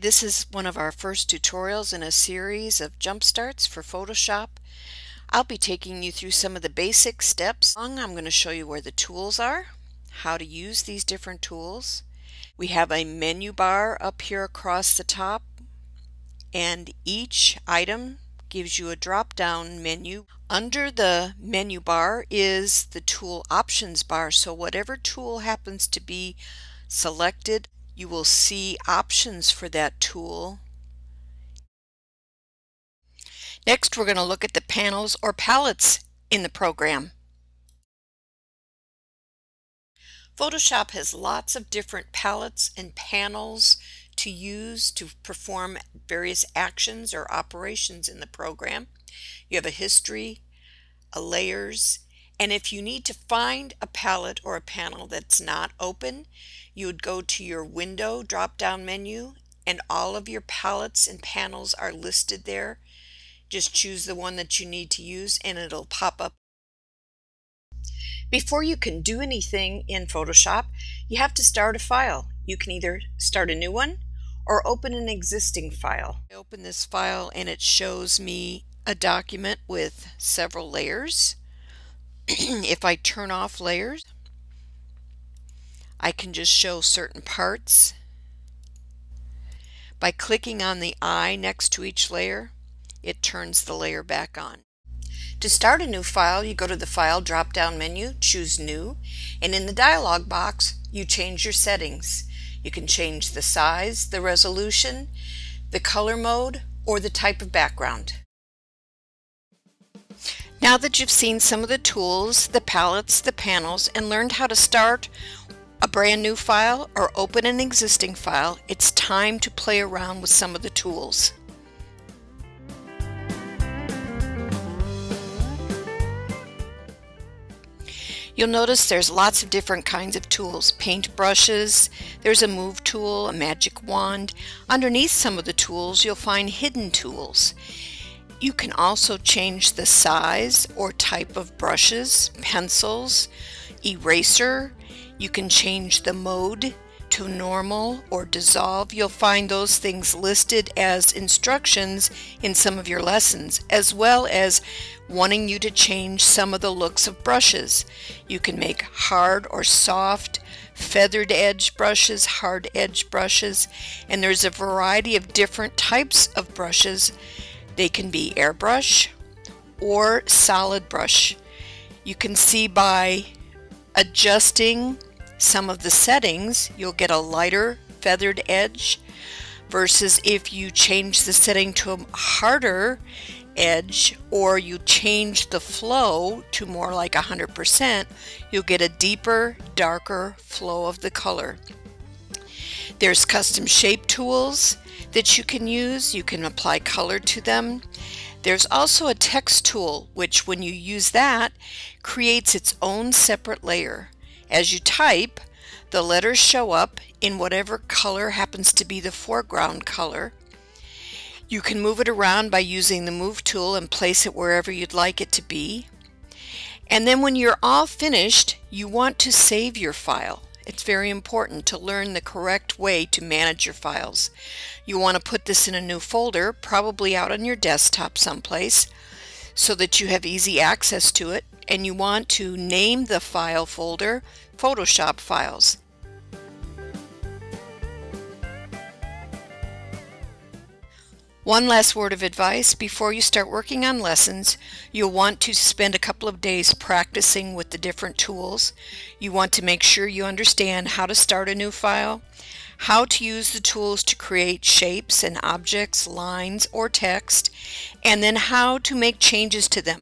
This is one of our first tutorials in a series of jump starts for Photoshop. I'll be taking you through some of the basic steps. I'm going to show you where the tools are, how to use these different tools. We have a menu bar up here across the top, and each item gives you a drop-down menu. Under the menu bar is the tool options bar, so whatever tool happens to be selected, you will see options for that tool. Next, we're going to look at the panels or palettes in the program. Photoshop has lots of different palettes and panels to use to perform various actions or operations in the program. You have a history, a layers, and if you need to find a palette or a panel that's not open, you would go to your window drop-down menu, and all of your palettes and panels are listed there. Just choose the one that you need to use and it'll pop up. Before you can do anything in Photoshop, you have to start a file. You can either start a new one or open an existing file. I open this file and it shows me a document with several layers. If I turn off layers, I can just show certain parts. By clicking on the eye next to each layer, it turns the layer back on. To start a new file, you go to the File drop-down menu, choose New, and in the dialog box, you change your settings. You can change the size, the resolution, the color mode, or the type of background. Now that you've seen some of the tools, the palettes, the panels, and learned how to start a brand new file or open an existing file, it's time to play around with some of the tools. You'll notice there's lots of different kinds of tools. Paint brushes, there's a move tool, a magic wand. Underneath some of the tools you'll find hidden tools. You can also change the size or type of brushes, pencils, eraser. You can change the mode to normal or dissolve. You'll find those things listed as instructions in some of your lessons, as well as wanting you to change some of the looks of brushes. You can make hard or soft, feathered edge brushes, hard edge brushes, and there's a variety of different types of brushes. They can be airbrush or solid brush. You can see by adjusting some of the settings, you'll get a lighter feathered edge, versus if you change the setting to a harder edge or you change the flow to more like 100%, you'll get a deeper, darker flow of the color. There's custom shape tools that you can use. You can apply color to them. There's also a text tool, which when you use that, creates its own separate layer. As you type, the letters show up in whatever color happens to be the foreground color. You can move it around by using the Move tool and place it wherever you'd like it to be. And then when you're all finished, you want to save your file. It's very important to learn the correct way to manage your files. You want to put this in a new folder, probably out on your desktop someplace, so that you have easy access to it, and you want to name the file folder Photoshop Files. One last word of advice: before you start working on lessons, you'll want to spend a couple of days practicing with the different tools. You want to make sure you understand how to start a new file, how to use the tools to create shapes and objects, lines, or text, and then how to make changes to them.